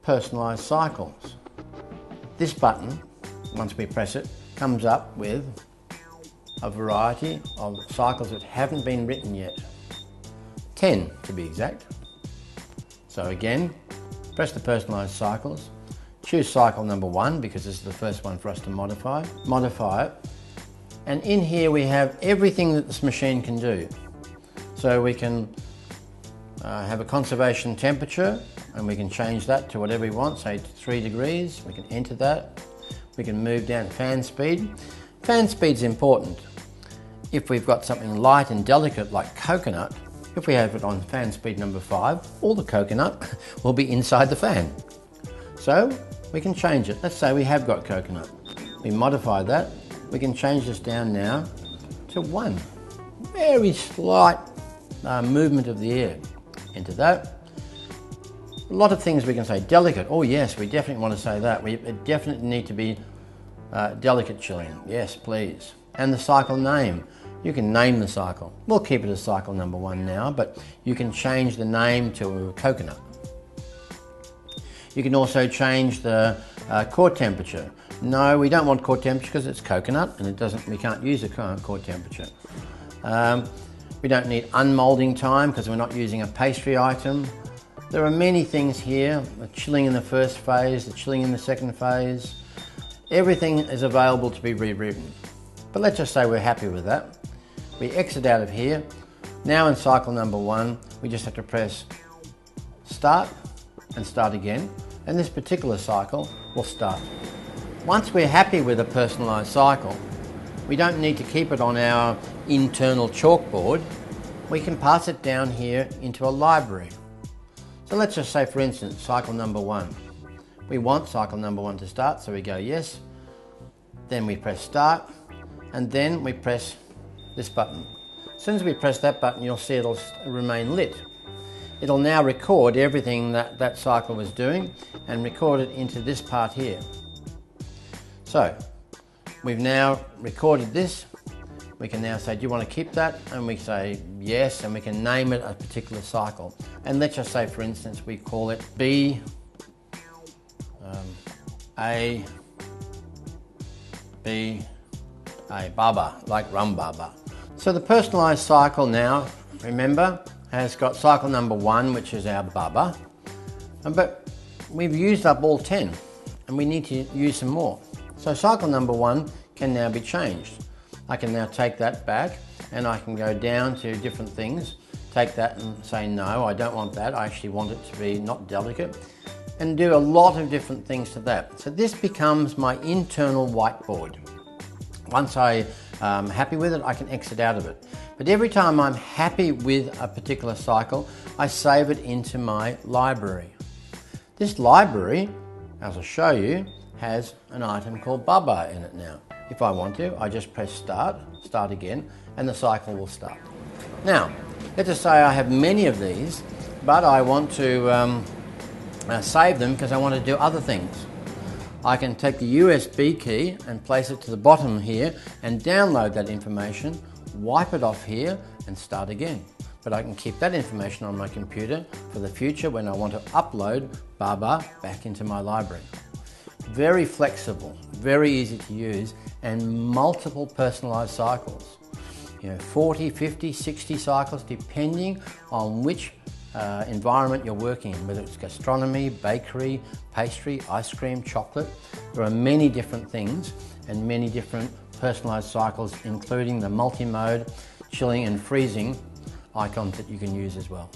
personalised cycles. This button, once we press it, comes up with a variety of cycles that haven't been written yet. 10 to be exact. So again, press the personalised cycles, choose cycle number 1 because this is the first one for us to modify it, and in here we have everything that this machine can do. So we can have a conservation temperature, and we can change that to whatever we want, say 3 degrees. We can enter that. We can move down fan speed. Fan speed's important. If we've got something light and delicate like coconut, if we have it on fan speed number 5, all the coconut will be inside the fan. So we can change it. Let's say we have got coconut. We modify that. We can change this down now to 1. Very slight movement of the air. Enter that. A lot of things we can say. Delicate. Oh yes, we definitely want to say that. We definitely need to be delicate chilling. Yes, please. And the cycle name. You can name the cycle. We'll keep it as cycle number 1 now, but you can change the name to coconut. You can also change the core temperature. No, we don't want core temperature because it's coconut and we can't use a core temperature. We don't need unmoulding time because we're not using a pastry item. There are many things here, the chilling in the first phase, the chilling in the second phase. Everything is available to be rewritten. But let's just say we're happy with that. We exit out of here. Now in cycle number 1, we just have to press start and start again. And this particular cycle will start. Once we're happy with a personalised cycle, we don't need to keep it on our internal chalkboard. We can pass it down here into a library. So let's just say, for instance, cycle number 1. We want cycle number 1 to start, so we go yes. Then we press start, and then we press this button. As soon as we press that button, you'll see it'll remain lit. It'll now record everything that cycle was doing and record it into this part here. So we've now recorded this. We can now say, do you want to keep that? And we say yes, and we can name it a particular cycle. And let's just say, for instance, we call it B, A, B, A, Baba, like rum baba. So the personalised cycle now, remember, has got cycle number 1, which is our baba. But we've used up all 10, and we need to use some more. So cycle number 1 can now be changed. I can now take that back and I can go down to different things, take that and say no, I don't want that, I actually want it to be not delicate, and do a lot of different things to that. So this becomes my internal whiteboard. Once I'm happy with it, I can exit out of it. But every time I'm happy with a particular cycle, I save it into my library. This library, as I'll show you, has an item called Baba in it now. If I want to, I just press start again, and the cycle will start. Now, let's just say I have many of these, but I want to save them because I want to do other things. I can take the USB key and place it to the bottom here and download that information, wipe it off here and start again. But I can keep that information on my computer for the future when I want to upload Baba back into my library. Very flexible, very easy to use, and multiple personalised cycles. 40, 50, 60 cycles depending on which environment you're working in, whether it's gastronomy, bakery, pastry, ice cream, chocolate. There are many different things and many different personalised cycles, including the multi-mode, chilling and freezing icons that you can use as well.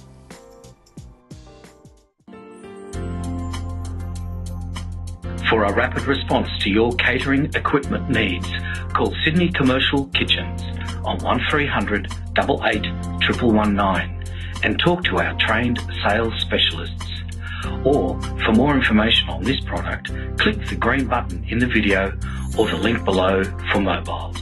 For a rapid response to your catering equipment needs, call Sydney Commercial Kitchens on 1300 88 1119 and talk to our trained sales specialists. Or, for more information on this product, click the green button in the video or the link below for mobile.